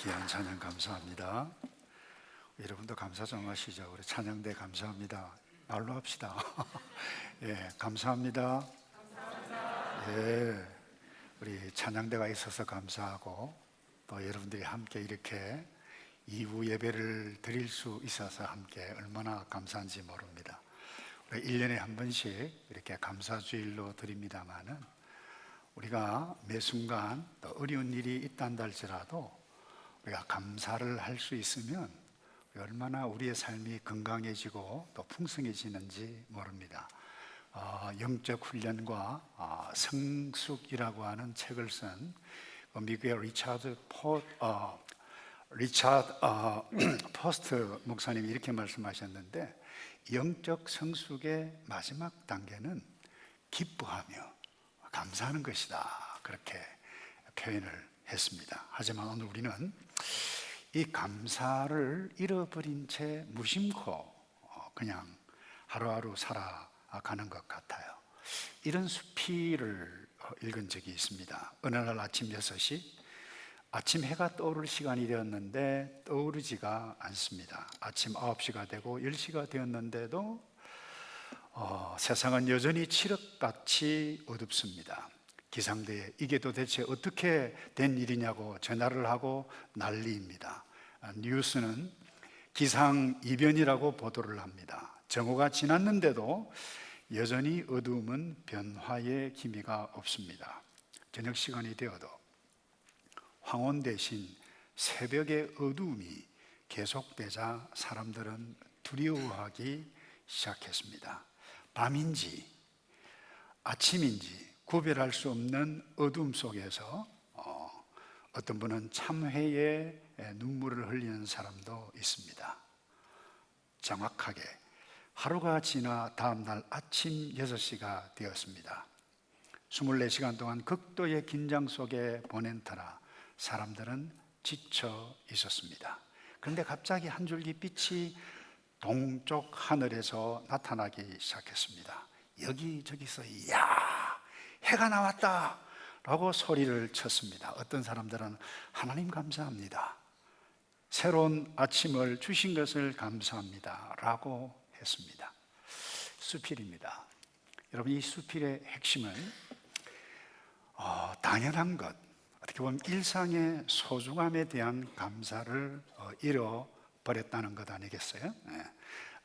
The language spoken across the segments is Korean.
귀한 찬양 감사합니다. 여러분도 감사 좀 하시죠. 우리 찬양대 감사합니다. 말로 합시다. 예, 감사합니다. 예, 우리 찬양대가 있어서 감사하고 또 여러분들이 함께 이렇게 이후 예배를 드릴 수 있어서 함께 얼마나 감사한지 모릅니다. 우리 1년에 한 번씩 이렇게 감사주일로 드립니다마는 우리가 매 순간 또 어려운 일이 있단다 할지라도 우리가 감사를 할 수 있으면 얼마나 우리의 삶이 건강해지고 또 풍성해지는지 모릅니다. 영적 훈련과 성숙이라고 하는 책을 쓴 미국의 리차드 포스트 목사님이 이렇게 말씀하셨는데, 영적 성숙의 마지막 단계는 기뻐하며 감사하는 것이다, 그렇게 표현을 했습니다. 하지만 오늘 우리는 이 감사를 잃어버린 채 무심코 그냥 하루하루 살아가는 것 같아요. 이런 수필을 읽은 적이 있습니다. 어느 날 아침 6시, 아침 해가 떠오를 시간이 되었는데 떠오르지가 않습니다. 아침 9시가 되고 10시가 되었는데도 세상은 여전히 칠흑같이 어둡습니다. 기상대에 이게 도대체 어떻게 된 일이냐고 전화를 하고 난리입니다. 뉴스는 기상이변이라고 보도를 합니다. 정오가 지났는데도 여전히 어두움은 변화의 기미가 없습니다. 저녁 시간이 되어도 황혼 대신 새벽의 어두움이 계속되자 사람들은 두려워하기 시작했습니다. 밤인지 아침인지 구별할 수 없는 어둠 속에서 어떤 분은 참회의 눈물을 흘리는 사람도 있습니다. 정확하게 하루가 지나 다음 날 아침 6시가 되었습니다. 24시간 동안 극도의 긴장 속에 보낸 터라 사람들은 지쳐 있었습니다. 그런데 갑자기 한 줄기 빛이 동쪽 하늘에서 나타나기 시작했습니다. 여기저기서 이야, 해가 나왔다 라고 소리를 쳤습니다. 어떤 사람들은 하나님 감사합니다, 새로운 아침을 주신 것을 감사합니다 라고 했습니다. 수필입니다. 여러분, 이 수필의 핵심은 당연한 것, 어떻게 보면 일상의 소중함에 대한 감사를 잃어버렸다는 것 아니겠어요?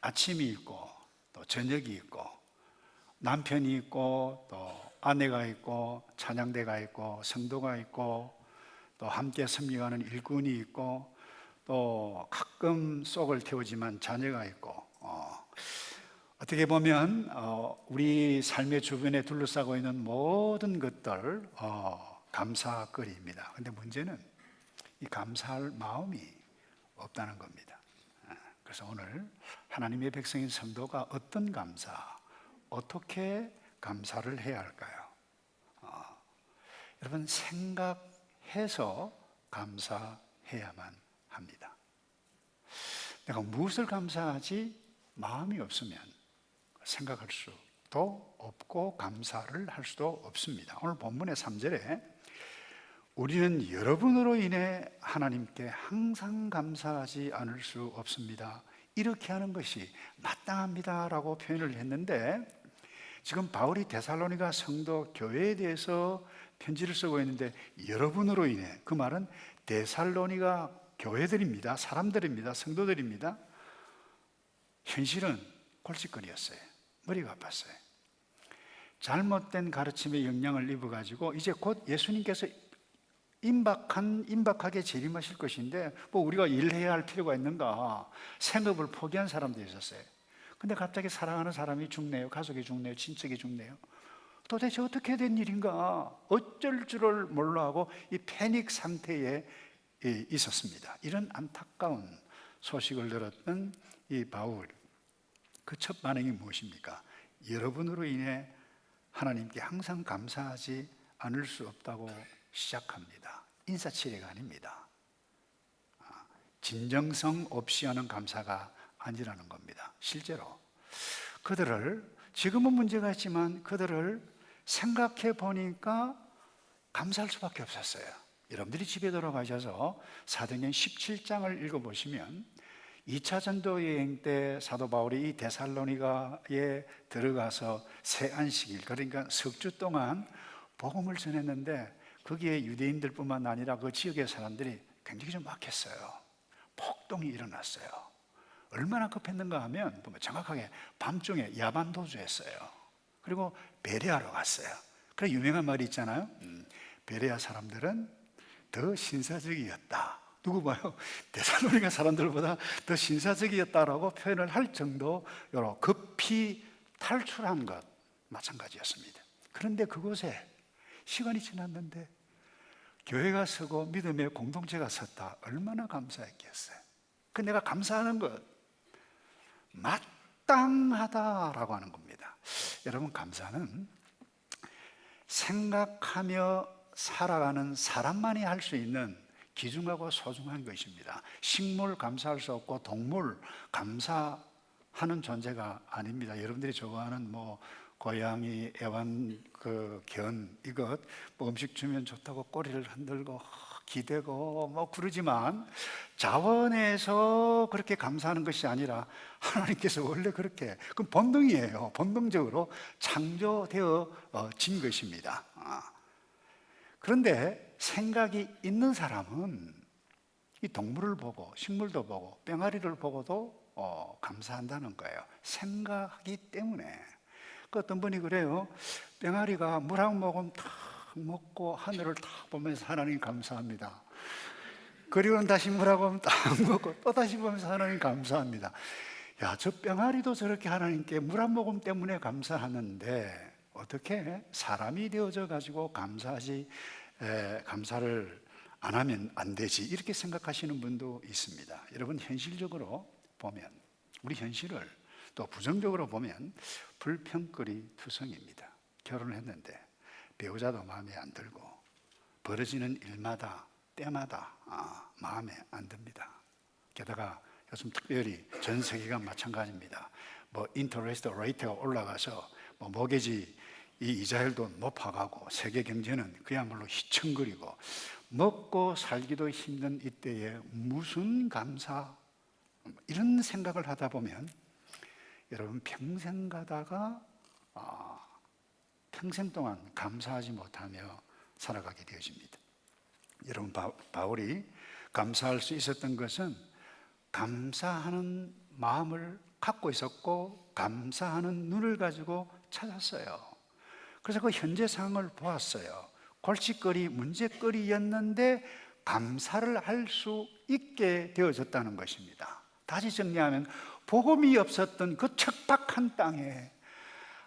아침이 있고 또 저녁이 있고 남편이 있고 또 아내가 있고 찬양대가 있고 성도가 있고 또 함께 섬기가는 일꾼이 있고 또 가끔 속을 태우지만 자녀가 있고 어떻게 보면 우리 삶의 주변에 둘러싸고 있는 모든 것들 감사거리입니다. 그런데 문제는 이 감사할 마음이 없다는 겁니다. 그래서 오늘 하나님의 백성인 성도가 어떤 감사, 어떻게 감사를 해야 할까요? 여러분, 생각해서 감사해야만 합니다. 내가 무엇을 감사하지 마음이 없으면 생각할 수도 없고 감사를 할 수도 없습니다. 오늘 본문의 3절에 우리는 여러분으로 인해 하나님께 항상 감사하지 않을 수 없습니다, 이렇게 하는 것이 마땅합니다 라고 표현을 했는데, 지금 바울이 데살로니가 성도 교회에 대해서 편지를 쓰고 있는데 여러분으로 인해, 그 말은 데살로니가 교회들입니다. 사람들입니다. 성도들입니다. 현실은 골칫거리였어요. 머리가 아팠어요. 잘못된 가르침에 영향을 입어가지고 이제 곧 예수님께서 임박하게 재림하실 것인데 뭐 우리가 일해야 할 필요가 있는가, 생업을 포기한 사람도 있었어요. 근데 갑자기 사랑하는 사람이 죽네요. 가족이 죽네요. 친척이 죽네요. 도대체 어떻게 된 일인가, 어쩔 줄을 몰라 하고 이 패닉 상태에 있었습니다. 이런 안타까운 소식을 들었던 이 바울, 그 첫 반응이 무엇입니까? 여러분으로 인해 하나님께 항상 감사하지 않을 수 없다고 시작합니다. 인사치레가 아닙니다. 진정성 없이 하는 감사가 아니라는 겁니다. 실제로 그들을, 지금은 문제가 있지만 그들을 생각해 보니까 감사할 수밖에 없었어요. 여러분들이 집에 돌아가셔서 사도행전 17장을 읽어보시면 2차 전도 여행 때 사도 바울이 이 데살로니가에 들어가서 새 안식일, 그러니까 석 주 동안 복음을 전했는데 거기에 유대인들뿐만 아니라 그 지역의 사람들이 굉장히 좀 막혔어요. 폭동이 일어났어요. 얼마나 급했는가 하면 정확하게 밤중에 야반 도주했어요. 그리고 베레아로 갔어요. 그래 유명한 말이 있잖아요. 베레아 사람들은 더 신사적이었다. 누구 봐요? 데살로니가 사람들보다 더 신사적이었다라고 표현을 할 정도로 급히 탈출한 것 마찬가지였습니다. 그런데 그곳에 시간이 지났는데 교회가 서고 믿음의 공동체가 섰다. 얼마나 감사했겠어요. 그 내가 감사하는 것 마땅하다라고 하는 겁니다. 여러분, 감사는 생각하며 살아가는 사람만이 할 수 있는 귀중하고 소중한 것입니다. 식물 감사할 수 없고 동물 감사하는 존재가 아닙니다. 여러분들이 좋아하는 고양이, 애완, 견 이것 음식 주면 좋다고 꼬리를 흔들고 기대고 그러지만 자원에서 그렇게 감사하는 것이 아니라 하나님께서 원래 그렇게 그건 본능이에요. 본능적으로 창조되어 진 것입니다. 그런데 생각이 있는 사람은 이 동물을 보고 식물도 보고 뺑아리를 보고도 감사한다는 거예요. 생각하기 때문에. 어떤 분이 그래요. 뺑아리가 물 한 모금 탁 먹고 하늘을 탁 보면서 하나님 감사합니다. 그리고는 다시 물 한 모금 딱 먹고 또 다시 보면서 하나님 감사합니다. 야, 저 뺑아리도 저렇게 하나님께 물 한 모금 때문에 감사하는데 어떻게 사람이 되어져 가지고 감사를 안 하면 안 되지, 이렇게 생각하시는 분도 있습니다. 여러분, 현실적으로 보면 우리 현실을 또 부정적으로 보면 불평거리 투성입니다. 결혼을 했는데 배우자도 마음에 안 들고 벌어지는 일마다 때마다 마음에 안 듭니다. 게다가 요즘 특별히 전 세계가 마찬가지입니다. 인터레스트 레이트가 올라가서 모기지 이 이자율도 높아가고 세계 경제는 그야말로 휘청거리고 먹고 살기도 힘든 이때에 무슨 감사, 이런 생각을 하다 보면 여러분 평생 가다가 평생 동안 감사하지 못하며 살아가게 되어집니다. 여러분, 바울이 감사할 수 있었던 것은 감사하는 마음을 갖고 있었고 감사하는 눈을 가지고 찾았어요. 그래서 그 현재 상황을 보았어요. 골칫거리, 문제거리였는데 감사를 할 수 있게 되어졌다는 것입니다. 다시 정리하면 복음이 없었던 그 척박한 땅에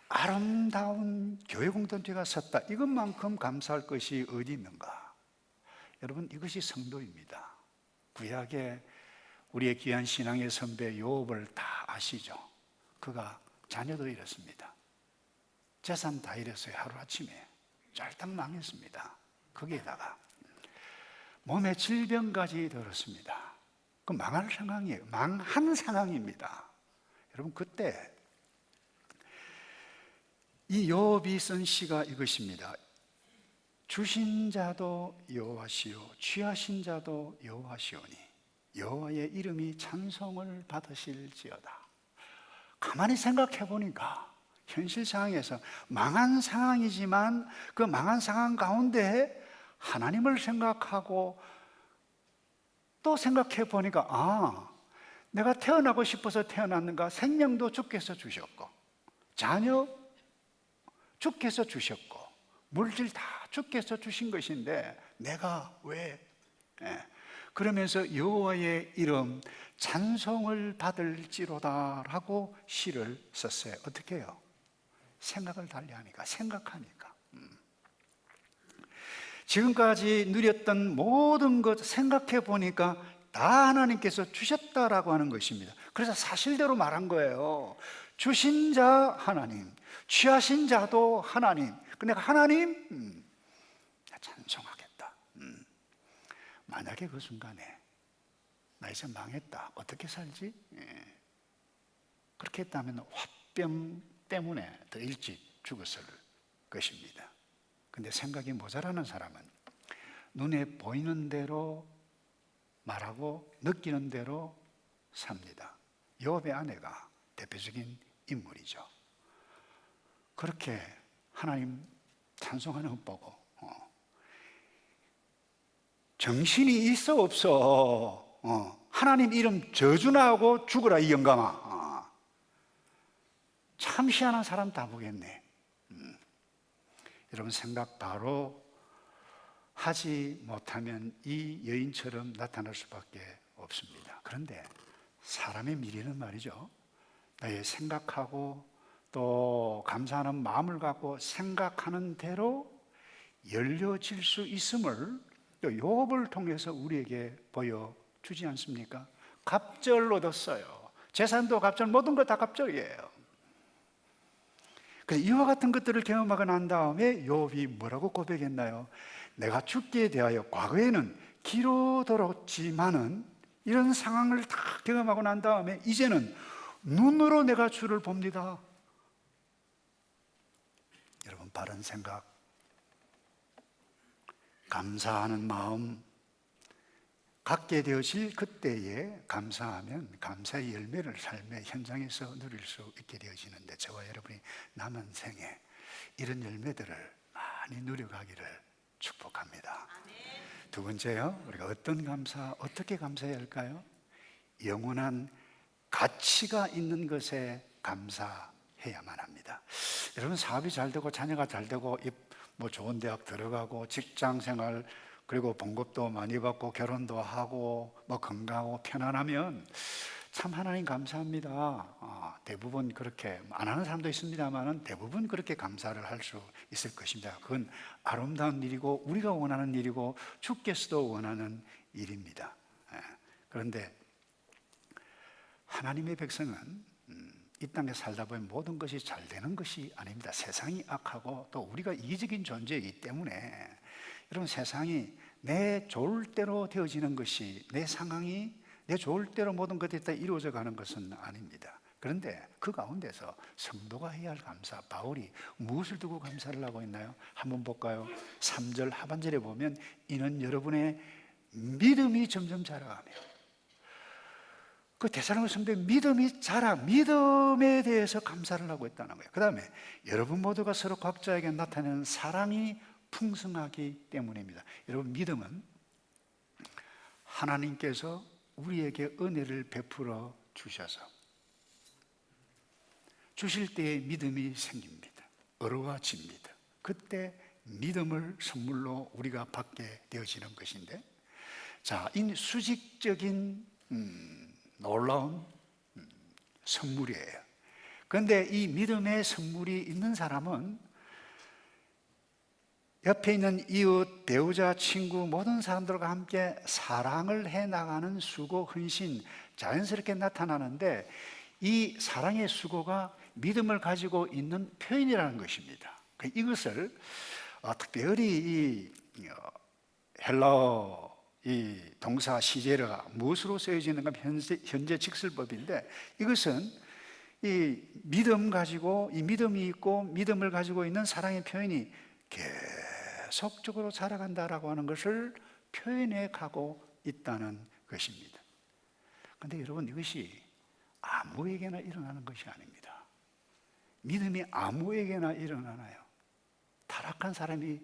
아름다운 교회 공동체가 섰다. 이것만큼 감사할 것이 어디 있는가? 여러분, 이것이 성도입니다. 구약의 우리의 귀한 신앙의 선배 요업을 다 아시죠? 그가 자녀도 잃었습니다. 재산 다 잃었어요. 하루아침에 짤딱 망했습니다. 거기에다가 몸에 질병까지 들었습니다. 그 망할 상황이에요. 망한 상황입니다. 여러분, 그때 이 요업이 쓴 시가 이것입니다. 주신 자도 여호와시요 취하신 자도 여호와시오니 여호와의 이름이 찬송을 받으실지어다. 가만히 생각해 보니까 현실 상황에서 망한 상황이지만 그 망한 상황 가운데 하나님을 생각하고 또 생각해 보니까 내가 태어나고 싶어서 태어났는가? 생명도 주께서 주셨고 자녀 주께서 주셨고 물질 다 주께서 주신 것인데 내가 왜? 그러면서 여호와의 이름 찬송을 받을지로다라고 시를 썼어요. 어떻게 해요? 생각을 달리하니까, 생각하니까. 지금까지 누렸던 모든 것 생각해 보니까 다 하나님께서 주셨다라고 하는 것입니다. 그래서 사실대로 말한 거예요. 주신 자 하나님, 취하신 자도 하나님. 근데 하나님 찬송하겠다. 만약에 그 순간에 나 이제 망했다, 어떻게 살지? 그렇게 했다면 화병 때문에 더 일찍 죽었을 것입니다. 근데 생각이 모자라는 사람은 눈에 보이는 대로 말하고 느끼는 대로 삽니다. 욥의 아내가 대표적인 인물이죠. 그렇게 하나님 찬송하는 것 보고 정신이 있어 없어 하나님 이름 저주나 하고 죽어라 이 영감아. 참 희한한 사람 다 보겠네. 여러분 생각 바로 하지 못하면 이 여인처럼 나타날 수밖에 없습니다. 그런데 사람의 미래는 말이죠, 나의 생각하고 또 감사하는 마음을 갖고 생각하는 대로 열려질 수 있음을 또 욥을 통해서 우리에게 보여주지 않습니까? 갑절 얻었어요. 재산도 갑절, 모든 것 다 갑절이에요. 그래서 이와 같은 것들을 경험하고 난 다음에 욥이 뭐라고 고백했나요? 내가 죽기에 대하여 과거에는 기로들었지만은 이런 상황을 다 경험하고 난 다음에 이제는 눈으로 내가 주를 봅니다. 여러분, 바른 생각, 감사하는 마음 갖게 되어질 그때에 감사하면 감사의 열매를 삶의 현장에서 누릴 수 있게 되어지는데, 저와 여러분이 남은 생에 이런 열매들을 많이 누려가기를 축복합니다. 두 번째요, 우리가 어떤 감사, 어떻게 감사해야 할까요? 영원한 가치가 있는 것에 감사해야만 합니다. 여러분, 사업이 잘 되고 자녀가 잘 되고 뭐 좋은 대학 들어가고 직장 생활 그리고 봉급도 많이 받고 결혼도 하고 뭐 건강하고 편안하면 참 하나님 감사합니다. 대부분 그렇게, 안 하는 사람도 있습니다만 대부분 그렇게 감사를 할 수 있을 것입니다. 그건 아름다운 일이고 우리가 원하는 일이고 주께서도 원하는 일입니다. 그런데 하나님의 백성은 이 땅에 살다 보면 모든 것이 잘 되는 것이 아닙니다. 세상이 악하고 또 우리가 이기적인 존재이기 때문에, 여러분, 세상이 내 좋을 대로 되어지는 것이, 내 상황이 내 좋을 대로 모든 것들이 다 이루어져 가는 것은 아닙니다. 그런데 그 가운데서 성도가 해야 할 감사, 바울이 무엇을 두고 감사를 하고 있나요? 한번 볼까요? 3절 하반절에 보면 이는 여러분의 믿음이 점점 자라가며, 그 데살로니가 성도의 믿음이 믿음에 대해서 감사를 하고 있다는 거예요. 그 다음에 여러분 모두가 서로 각자에게 나타내는 사랑이 풍성하기 때문입니다. 여러분, 믿음은 하나님께서 우리에게 은혜를 베풀어 주셔서 주실 때에 믿음이 생깁니다. 어루워집니다. 그때 믿음을 선물로 우리가 받게 되어지는 것인데, 자, 이 수직적인 놀라운 선물이에요. 그런데 이 믿음의 선물이 있는 사람은 옆에 있는 이웃, 배우자, 친구, 모든 사람들과 함께 사랑을 해나가는 수고, 헌신, 자연스럽게 나타나는데, 이 사랑의 수고가 믿음을 가지고 있는 표현이라는 것입니다. 이것을 특별히 이 헬라어 이 동사 시제르가 무엇으로 쓰여지는가, 현재 직설법인데, 이것은 이 믿음 가지고, 이 믿음이 있고 믿음을 가지고 있는 사랑의 표현이 계속적으로 자라간다라고 하는 것을 표현해 가고 있다는 것입니다. 그런데 여러분, 이것이 아무에게나 일어나는 것이 아닙니다. 믿음이 아무에게나 일어나나요? 타락한 사람이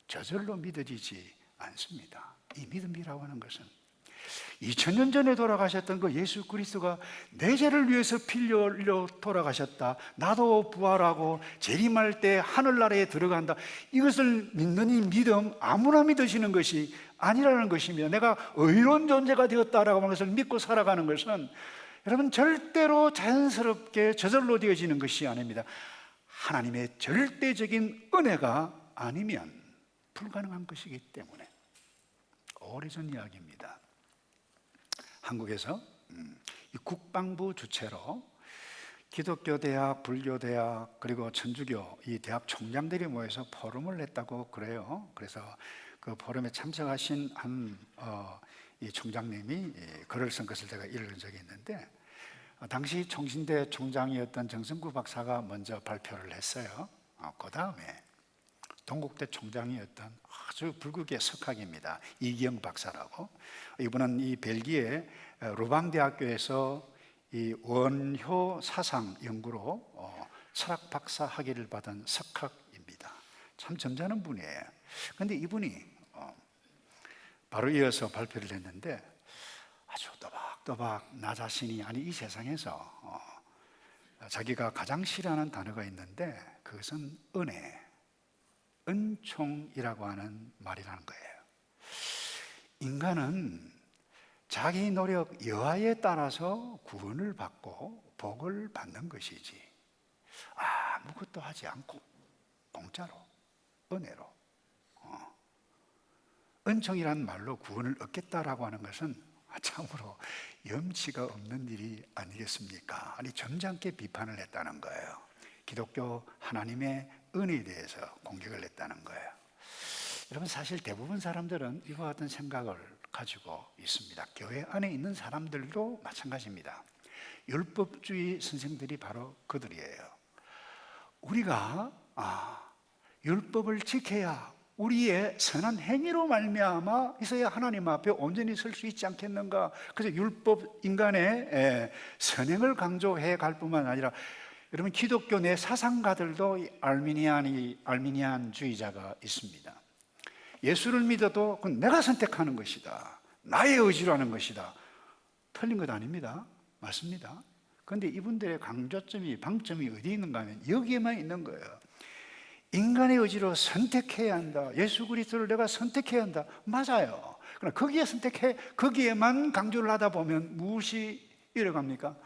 저절로 믿어지지 않습니다. 이 믿음이라고 하는 것은 2000년 전에 돌아가셨던 그 예수 그리스도가 내 죄를 위해서 피 흘려 돌아가셨다, 나도 부활하고 재림할 때 하늘나라에 들어간다, 이것을 믿는 이 믿음, 아무나 믿으시는 것이 아니라는 것입니다. 내가 의로운 존재가 되었다라고 하는 것을 믿고 살아가는 것은, 여러분, 절대로 자연스럽게 저절로 되어지는 것이 아닙니다. 하나님의 절대적인 은혜가 아니면 불가능한 것이기 때문에. 오래전 이야기입니다. 한국에서 이 국방부 주최로 기독교 대학, 불교 대학, 그리고 천주교 이 대학 총장들이 모여서 포럼을 냈다고 그래요. 그래서 그 포럼에 참석하신 이 총장님이 글을 쓴 것을 제가 읽은 적이 있는데, 당시 총신대 총장이었던 정성구 박사가 먼저 발표를 했어요. 그 다음에 동국대 총장이었던 아주 불국의 석학입니다. 이기영 박사라고. 이분은 이 벨기에 루방대학교에서 이 원효 사상 연구로 철학 박사 학위를 받은 석학입니다. 참 점잖은 분이에요. 그런데 이분이 바로 이어서 발표를 했는데 아주 또박또박 나 자신이, 아니 이 세상에서 자기가 가장 싫어하는 단어가 있는데 그것은 은혜, 은총이라고 하는 말이라는 거예요. 인간은 자기 노력 여하에 따라서 구원을 받고 복을 받는 것이지 아무것도 하지 않고 공짜로, 은혜로 은총이란 말로 구원을 얻겠다라고 하는 것은 참으로 염치가 없는 일이 아니겠습니까? 아니 점잖게 비판을 했다는 거예요. 기독교 하나님의 은혜에 대해서 공격을 했다는 거예요. 여러분, 사실 대부분 사람들은 이와 같은 생각을 가지고 있습니다. 교회 안에 있는 사람들도 마찬가지입니다. 율법주의 선생들이 바로 그들이에요. 우리가 율법을 지켜야 우리의 선한 행위로 말미암아 있어야 하나님 앞에 온전히 설 수 있지 않겠는가. 그래서 율법, 인간의 선행을 강조해 갈 뿐만 아니라 여러분, 기독교 내 사상가들도 알미니안주의자가 있습니다. 예수를 믿어도 그건 내가 선택하는 것이다, 나의 의지로 하는 것이다. 틀린 것 아닙니다. 맞습니다. 그런데 이분들의 강조점이, 방점이 어디 있는가 하면 여기에만 있는 거예요. 인간의 의지로 선택해야 한다, 예수 그리스도를 내가 선택해야 한다. 맞아요. 그러나 거기에만 강조를 하다 보면 무엇이 이뤄갑니까?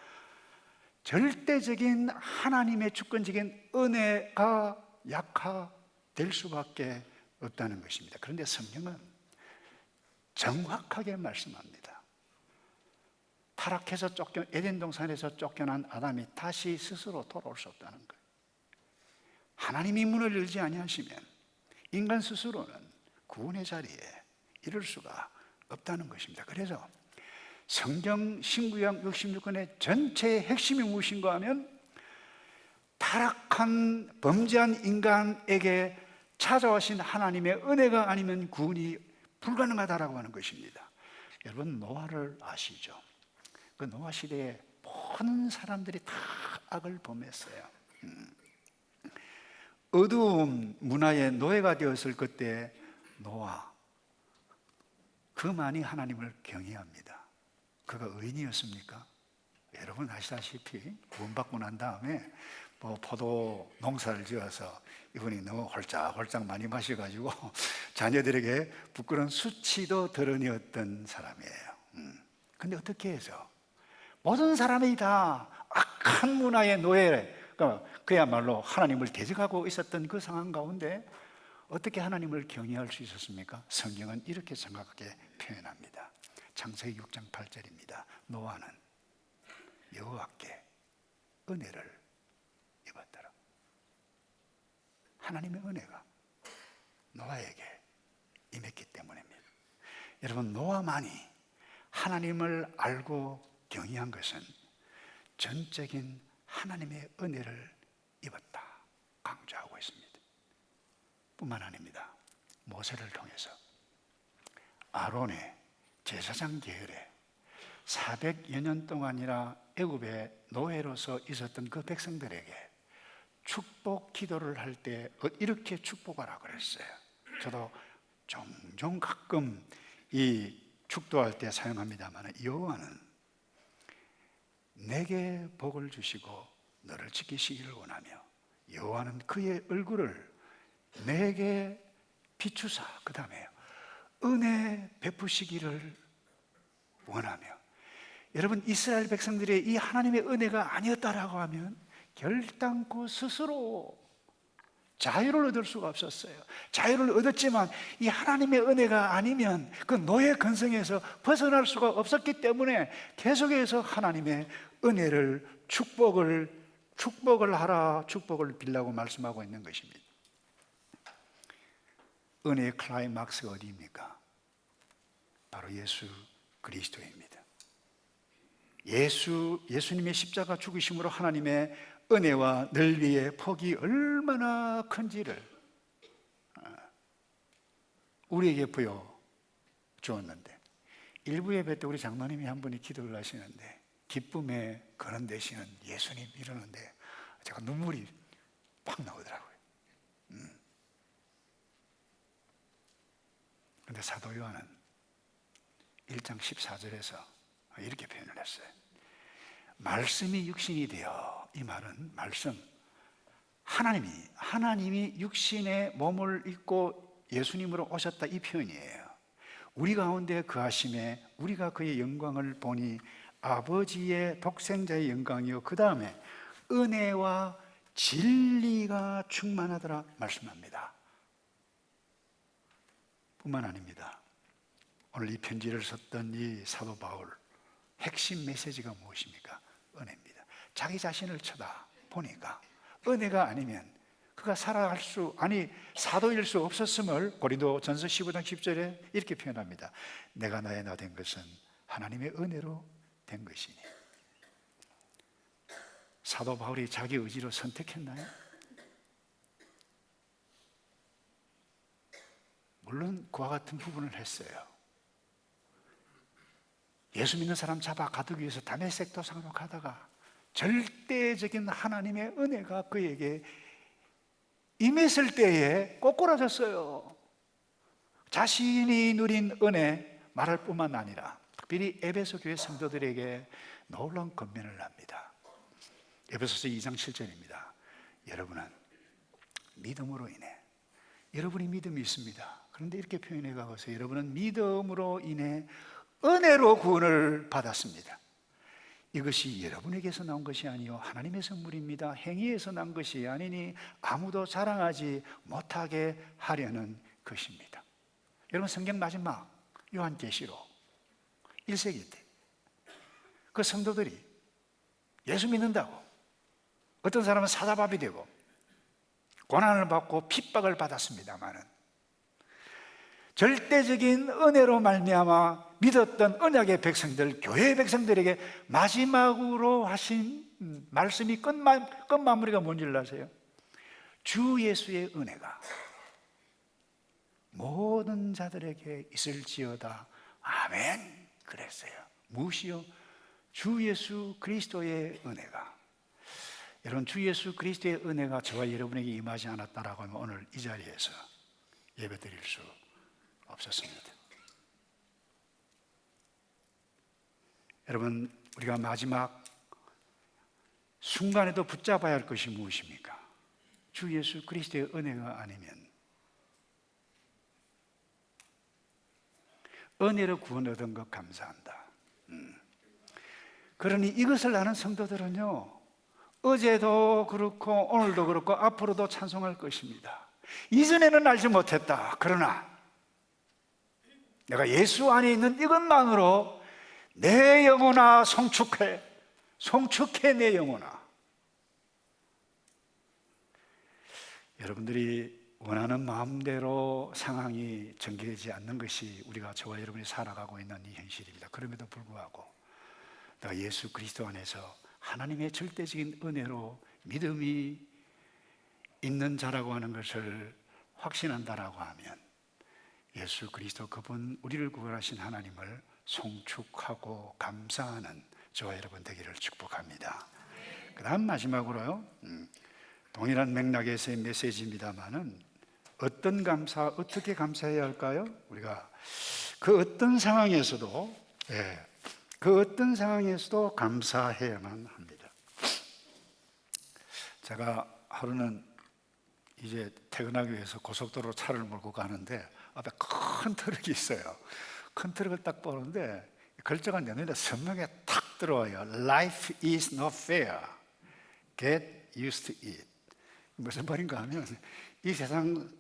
절대적인 하나님의 주권적인 은혜가 약화될 수밖에 없다는 것입니다. 그런데 성경은 정확하게 말씀합니다. 타락해서 에덴 동산에서 쫓겨난 아담이 다시 스스로 돌아올 수 없다는 거예요. 하나님이 문을 열지 아니하시면 인간 스스로는 구원의 자리에 이를 수가 없다는 것입니다. 그래서 성경 신구약 66권의 전체의 핵심이 무엇인가 하면 타락한 범죄한 인간에게 찾아오신 하나님의 은혜가 아니면 구원이 불가능하다라고 하는 것입니다. 여러분, 노아를 아시죠? 그 노아 시대에 모든 사람들이 다 악을 범했어요. 어두운 문화의 노예가 되었을 그때 노아, 그만이 하나님을 경외합니다. 그가 의인이었습니까? 여러분 아시다시피 구원받고 난 다음에 포도 농사를 지어서 이분이 너무 홀짝홀짝 많이 마셔가지고 자녀들에게 부끄러운 수치도 드러내었던 사람이에요. 근데 어떻게 해서 모든 사람이 다 악한 문화의 노예, 그야말로 하나님을 대적하고 있었던 그 상황 가운데 어떻게 하나님을 경외할 수 있었습니까? 성경은 이렇게 정확하게 표현합니다. 창세기 6장 8절입니다. 노아는 여호와께 은혜를 입었더라. 하나님의 은혜가 노아에게 임했기 때문입니다. 여러분, 노아만이 하나님을 알고 경외한 것은 전적인 하나님의 은혜를 입었다 강조하고 있습니다. 뿐만 아닙니다. 모세를 통해서 아론의 제사장 계열에 400여 년 동안이나 애굽의 노예로서 있었던 그 백성들에게 축복 기도를 할 때 이렇게 축복하라 그랬어요. 저도 종종 가끔 이 축도할 때 사용합니다만, 여호와는 내게 복을 주시고 너를 지키시기를 원하며 여호와는 그의 얼굴을 내게 비추사, 그 다음에 은혜 베푸시기를 원하며. 여러분, 이스라엘 백성들의 이 하나님의 은혜가 아니었다라고 하면 결단코 스스로 자유를 얻을 수가 없었어요. 자유를 얻었지만 이 하나님의 은혜가 아니면 그 노예 근성에서 벗어날 수가 없었기 때문에 계속해서 하나님의 은혜를 축복을 하라, 축복을 빌라고 말씀하고 있는 것입니다. 은혜의 클라이막스가 어디입니까? 바로 예수 그리스도입니다. 예수님의 십자가 죽으심으로 하나님의 은혜와 넓이의 폭이 얼마나 큰지를 우리에게 부여 주었는데, 일부 예배 때 우리 장로님이 한 분이 기도를 하시는데 기쁨의 근원 되시는 예수님 이러는데 제가 눈물이 팍 나오더라고요. 그런데 사도 요한은 1장 14절에서 이렇게 표현을 했어요. 말씀이 육신이 되어, 이 말은 말씀, 하나님이 육신의 몸을 입고 예수님으로 오셨다, 이 표현이에요. 우리 가운데 거하심에 우리가 그의 영광을 보니 아버지의 독생자의 영광이요, 그 다음에 은혜와 진리가 충만하더라 말씀합니다. 뿐만 아닙니다. 오늘 이 편지를 썼던 이 사도 바울, 핵심 메시지가 무엇입니까? 은혜입니다. 자기 자신을 쳐다보니까 은혜가 아니면 그가 사도일 수 없었음을 고린도전서 15장 10절에 이렇게 표현합니다. 내가 나의 나 된 것은 하나님의 은혜로 된 것이니. 사도 바울이 자기 의지로 선택했나요? 물론 그와 같은 부분을 했어요. 예수 믿는 사람 잡아 가두기 위해서 다메섹 도상으로 가다가 절대적인 하나님의 은혜가 그에게 임했을 때에 꼬꾸라졌어요. 자신이 누린 은혜 말할 뿐만 아니라 특별히 에베소 교회 성도들에게 놀라운 권면을 합니다. 에베소서 2장 7절입니다. 여러분은 믿음으로 인해, 여러분이 믿음이 있습니다. 그런데 이렇게 표현해 가서 여러분은 믿음으로 인해 은혜로 구원을 받았습니다. 이것이 여러분에게서 나온 것이 아니요 하나님의 선물입니다. 행위에서 난 것이 아니니 아무도 자랑하지 못하게 하려는 것입니다. 여러분, 성경 마지막 요한계시록 1세기 때 그 성도들이 예수 믿는다고 어떤 사람은 사자밥이 되고 고난을 받고 핍박을 받았습니다마는 절대적인 은혜로 말미암아 믿었던 언약의 백성들, 교회의 백성들에게 마지막으로 하신 말씀이 끝마무리가 뭔지를 아세요? 주 예수의 은혜가 모든 자들에게 있을지어다. 아멘. 그랬어요. 무엇이요? 주 예수 그리스도의 은혜가. 여러분, 주 예수 그리스도의 은혜가 저와 여러분에게 임하지 않았다라고 하면 오늘 이 자리에서 예배 드릴 수 없었습니다. 여러분, 우리가 마지막 순간에도 붙잡아야 할 것이 무엇입니까? 주 예수 그리스도의 은혜가 아니면, 은혜로 구원 얻은 것 감사한다. 그러니 이것을 아는 성도들은요, 어제도 그렇고 오늘도 그렇고 앞으로도 찬송할 것입니다. 이전에는 알지 못했다. 그러나 내가 예수 안에 있는 이것만으로 내 영혼아 송축해 내 영혼아. 여러분들이 원하는 마음대로 상황이 전개되지 않는 것이 우리가 저와 여러분이 살아가고 있는 이 현실입니다. 그럼에도 불구하고 내가 예수 그리스도 안에서 하나님의 절대적인 은혜로 믿음이 있는 자라고 하는 것을 확신한다라고 하면 예수 그리스도 그분, 우리를 구원하신 하나님을 송축하고 감사하는 저와 여러분 되기를 축복합니다. 그 다음 마지막으로요, 동일한 맥락에서의 메시지입니다만은 어떤 감사, 어떻게 감사해야 할까요? 우리가 그 어떤 상황에서도 감사해야만 합니다. 제가 하루는 이제 퇴근하기 위해서 고속도로 차를 몰고 가는데 앞에 큰 트럭이 있어요. 큰 트럭을 딱 보는데 글자가 내 눈에 선명하게 탁 들어와요. Life is not fair. Get used to it. 무슨 말인가 하면 이 세상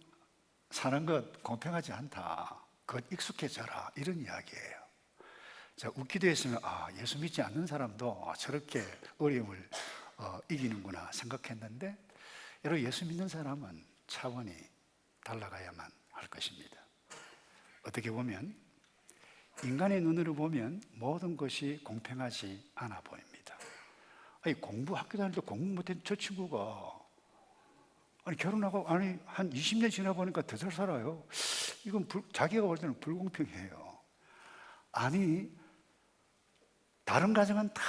사는 것 공평하지 않다. 그것 익숙해져라. 이런 이야기예요. 자, 웃기도 했으면 예수 믿지 않는 사람도 저렇게 어려움을 이기는구나 생각했는데, 여러분, 예수 믿는 사람은 차원이 달라가야만 할 것입니다. 어떻게 보면 인간의 눈으로 보면 모든 것이 공평하지 않아 보입니다. 학교 다닐 때 공부 못한 저 친구가 결혼하고 한 20년 지나 보니까 더 잘 살아요. 이건 자기가 볼 때는 불공평해요. 아니, 다른 가정은 다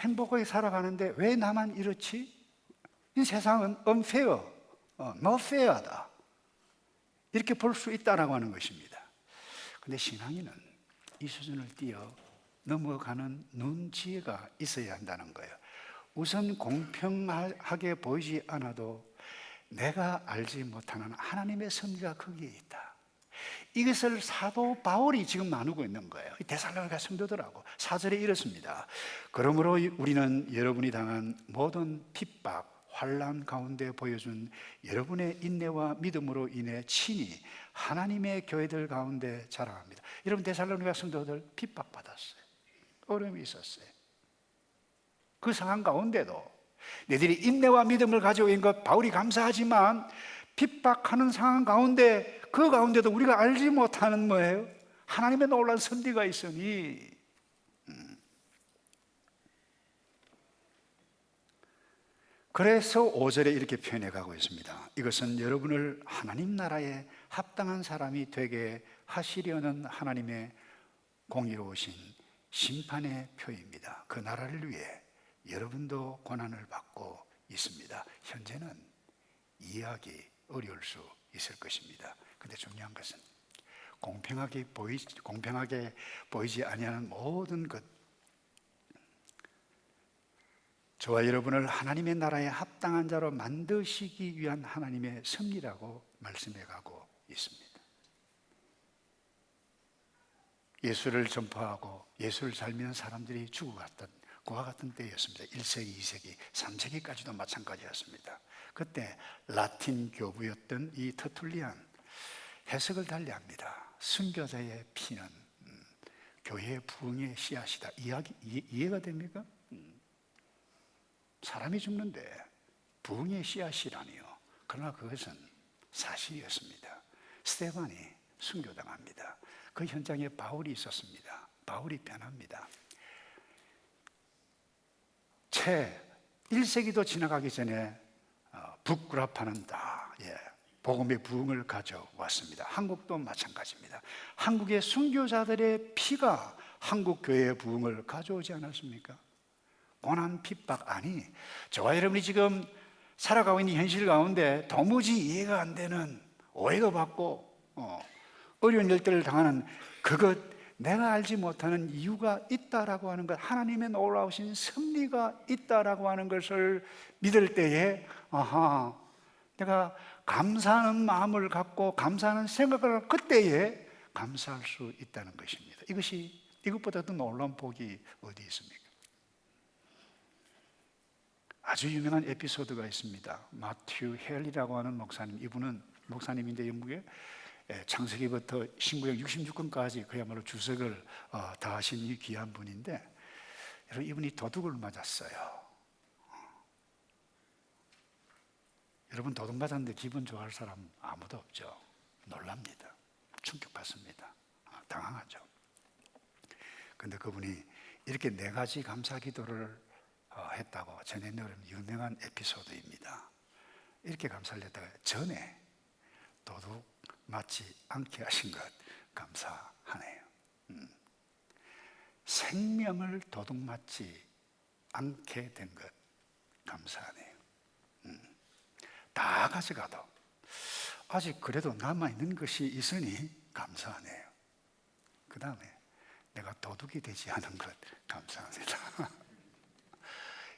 행복하게 살아가는데 왜 나만 이렇지? 이 세상은 unfair, not fair하다, 이렇게 볼 수 있다라고 하는 것입니다. 근데 신앙인은 이 수준을 뛰어 넘어가는 눈치가 있어야 한다는 거예요. 우선 공평하게 보이지 않아도 내가 알지 못하는 하나님의 섭리가 거기에 있다. 이것을 사도 바울이 지금 나누고 있는 거예요. 데살로니가 성도들하고 4절에 이렇습니다. 그러므로 우리는 여러분이 당한 모든 핍박, 환난 가운데 보여준 여러분의 인내와 믿음으로 인해 친히 하나님의 교회들 가운데 자랑합니다. 여러분, 데살로니가 성도들 핍박받았어요. 어려움이 있었어요. 그 상황 가운데도 너희들이 인내와 믿음을 가지고 있는 것 바울이 감사하지만, 핍박하는 상황 가운데, 그 가운데도 우리가 알지 못하는 뭐예요? 하나님의 놀라운 섭리가 있으니, 그래서 5절에 이렇게 표현해 가고 있습니다. 이것은 여러분을 하나님 나라에 합당한 사람이 되게 하시려는 하나님의 공의로우신 심판의 표입니다. 그 나라를 위해 여러분도 고난을 받고 있습니다. 현재는 이해하기 어려울 수 있을 것입니다. 그런데 중요한 것은 공평하게 보이지 아니하는 모든 것, 저와 여러분을 하나님의 나라에 합당한 자로 만드시기 위한 하나님의 섭리라고 말씀해 가고 있습니다. 예수를 전파하고 예수를 잘 믿는 사람들이 죽어갔던 그와 같은 때였습니다. 1세기, 2세기, 3세기까지도 마찬가지였습니다. 그때 라틴 교부였던 이 터툴리안 해석을 달리합니다. 순교자의 피는 교회의 부흥의 씨앗이다. 이해가 됩니까? 사람이 죽는데 부흥의 씨앗이라니요. 그러나 그것은 사실이었습니다. 스데반이 순교당합니다. 그 현장에 바울이 있었습니다. 바울이 변합니다. 채 1세기도 지나가기 전에 북구라파는 다 복음의 부흥을 가져왔습니다. 한국도 마찬가지입니다. 한국의 순교자들의 피가 한국 교회의 부흥을 가져오지 않았습니까? 고난, 핍박, 아니, 저와 여러분이 지금 살아가고 있는 현실 가운데 도무지 이해가 안 되는, 오해가 받고 어려운 일들을 당하는 그것, 내가 알지 못하는 이유가 있다라고 하는 것, 하나님의 놀라우신 섭리가 있다라고 하는 것을 믿을 때에, 아하, 내가 감사하는 마음을 갖고 감사하는 생각을 하고 그때에 감사할 수 있다는 것입니다. 이것보다 더 놀라운 복이 어디 있습니까? 아주 유명한 에피소드가 있습니다. 마튜 헬이라고 하는 목사님, 이분은 목사님인데 영국에 창세기부터 신구약 66권까지 그야말로 주석을 다 하신 이 귀한 분인데, 여러분, 이분이 도둑을 맞았어요. 여러분, 도둑 맞았는데 기분 좋아할 사람 아무도 없죠. 놀랍니다. 충격받습니다. 당황하죠. 그런데 그분이 이렇게 4가지 감사 기도를 했다고 전해내는 유명한 에피소드입니다. 이렇게 감사를 했다가, 전에 도둑 맞지 않게 하신 것 감사하네요. 생명을 도둑 맞지 않게 된 것 감사하네요. 다 가져가도 아직 그래도 남아있는 것이 있으니 감사하네요. 그 다음에 내가 도둑이 되지 않은 것 감사합니다.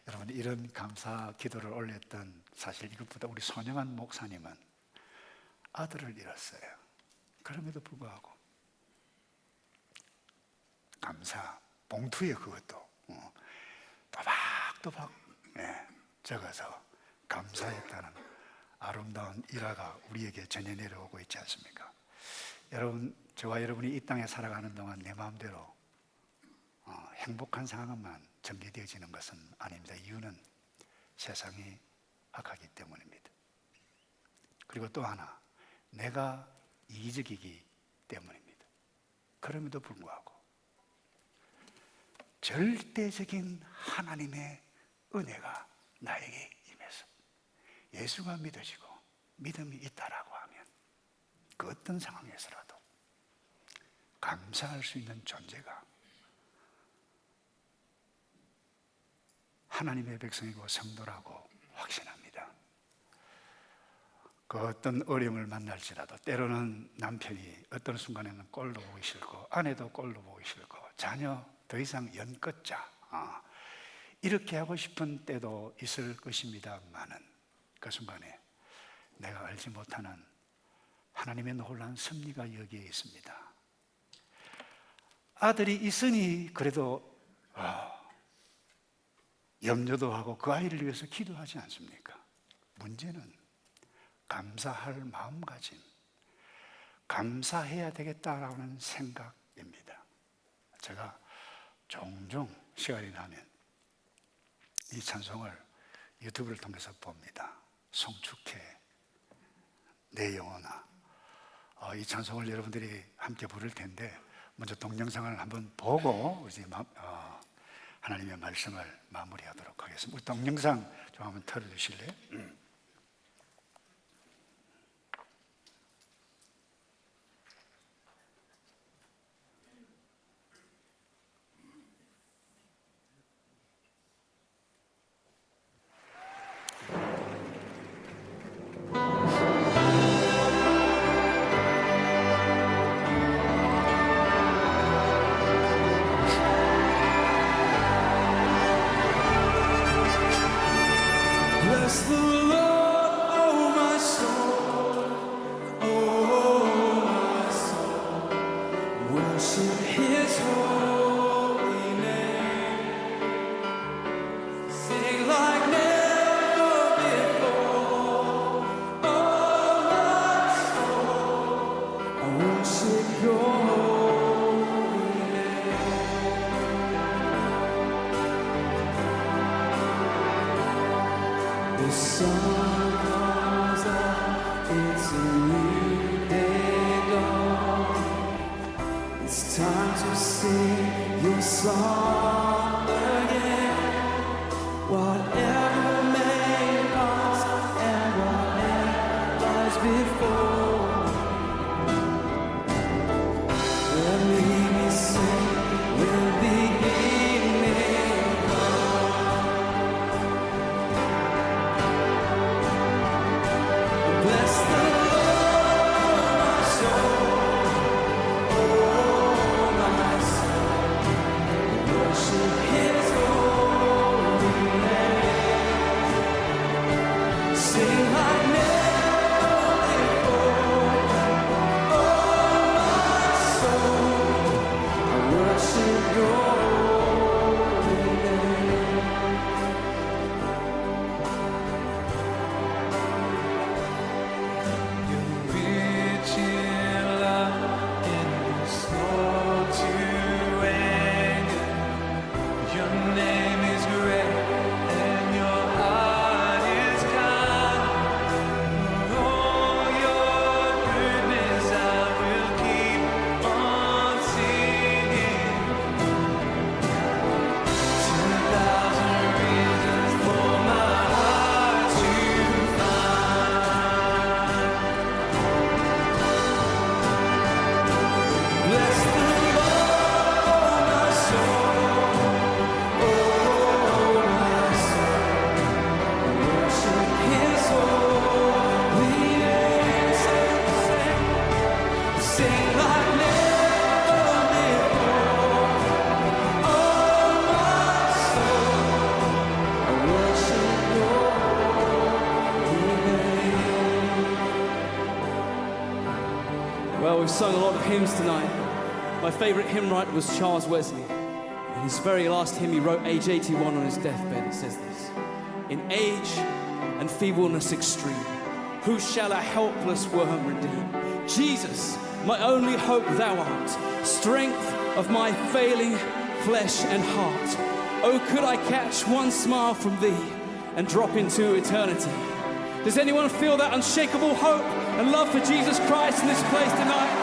여러분, 이런 감사 기도를 올렸던, 사실 이것보다 우리 손영한 목사님은 아들을 잃었어요. 그럼에도 불구하고 감사 봉투에 그것도 또박또박 적어서 감사했다는 아름다운 일화가 우리에게 전해 내려오고 있지 않습니까? 여러분, 저와 여러분이 이 땅에 살아가는 동안 내 마음대로 행복한 상황만 전개되어지는 것은 아닙니다. 이유는 세상이 악하기 때문입니다. 그리고 또 하나, 내가 이기적이기 때문입니다. 그럼에도 불구하고 절대적인 하나님의 은혜가 나에게 임해서 예수가 믿어지고 믿음이 있다라고 하면 그 어떤 상황에서라도 감사할 수 있는 존재가 하나님의 백성이고 성도라고 확신합니다. 그 어떤 어려움을 만날지라도 때로는 남편이 어떤 순간에는 꼴도 보기 싫고 아내도 꼴도 보기 싫고 자녀 더 이상 연긋자 이렇게 하고 싶은 때도 있을 것입니다만은 그 순간에 내가 알지 못하는 하나님의 놀라운 섭리가 여기에 있습니다. 아들이 있으니 그래도 염려도 하고 그 아이를 위해서 기도하지 않습니까? 문제는 감사할 마음가짐, 감사해야 되겠다라는 생각입니다. 제가 종종 시간이 나면 이 찬송을 유튜브를 통해서 봅니다. 송축해 내 영혼아. 이 찬송을 여러분들이 함께 부를 텐데 먼저 동영상을 한번 보고 이제 하나님의 말씀을 마무리하도록 하겠습니다. 우리 동영상 좀 한번 틀어주실래요? Bless the Lord, oh my soul, oh my soul. Worship His holy name. Sing like never before, oh my soul. I worship Your holy name. The sun comes up, it's a new day dawn. It's time to sing Your song again. Whatever may pass and whatever lies before, when we sing, will be evening come. Bless the Lord, my soul, oh my soul. Worship His holy name. Sing like never before, oh my soul. I worship Your holy name. You're rich in love and You're slow to anger. Your name is great and Your heart is kind. For all Your goodness I will keep on singing. 2,000 reasons for my heart to find. Bless the Lord, my soul, oh my soul. Worship His holy name. Sing like never before, oh my soul. I worship Your holy name. Well, we've sung a lot of hymns tonight. My favorite hymn writer was Charles Wesley. In his very last hymn he wrote, age 81, on his deathbed, it says this: in age and feebleness extreme, who shall a helpless worm redeem? Jesus, my only hope Thou art, strength of my failing flesh and heart. Oh, could I catch one smile from Thee and drop into eternity? Does anyone feel that unshakable hope and love for Jesus Christ in this place tonight?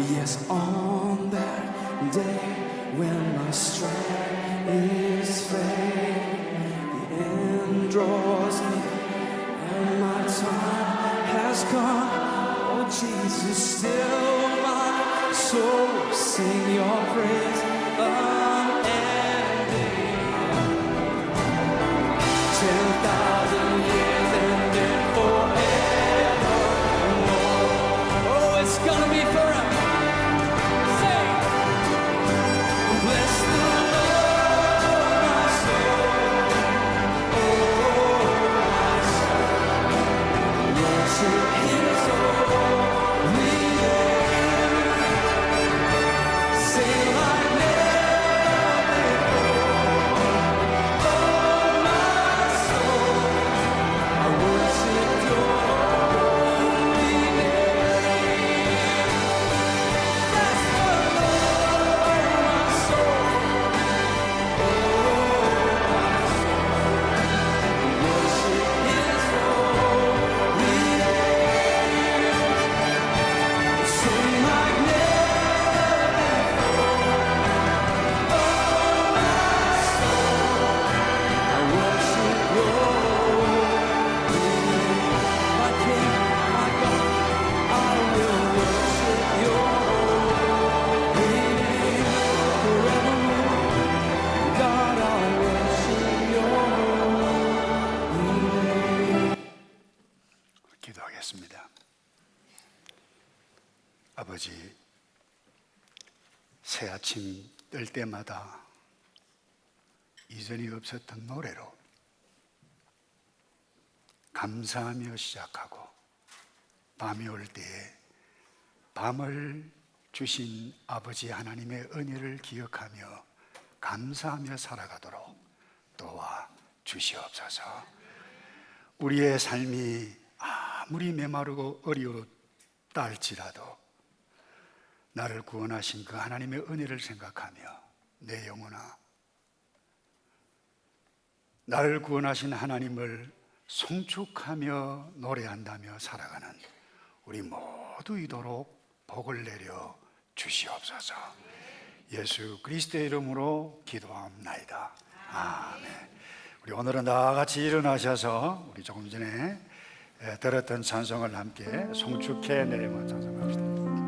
Yes, on that day when my strength is failing, the end draws near time has come. Oh, Jesus, still my soul will sing your praise unending. 10,000 years and then forever. Oh, it's gonna be forever. Say, bless the Lord, my soul. Oh, my soul. Worship His holy name. Sing like never before. Oh, my soul. I worship Your holy name. Bless the Lord, my soul. Oh, my soul. Worship His holy name. Sing like never before. Oh, my soul. I worship Your holy name. My King, my God, I will worship Your holy name forevermore. God, I worship Your holy name. 기도하겠습니다. 아버지, 새 아침 뜰 때마다 이전이 없었던 노래로 감사하며 시작하고, 밤이 올 때에 밤을 주신 아버지 하나님의 은혜를 기억하며 감사하며 살아가도록 도와 주시옵소서. 우리의 삶이 아무리 메마르고 어려웠다 할지라도 나를 구원하신 그 하나님의 은혜를 생각하며 내 영혼아, 나를 구원하신 하나님을 송축하며 노래한다며 살아가는 우리 모두이도록 복을 내려 주시옵소서. 예수 그리스도의 이름으로 기도합나이다. 아멘. 우리 오늘은 다 같이 일어나셔서 우리 조금 전에 들었던 찬송을 함께 송축해 내려만 찬송합시다.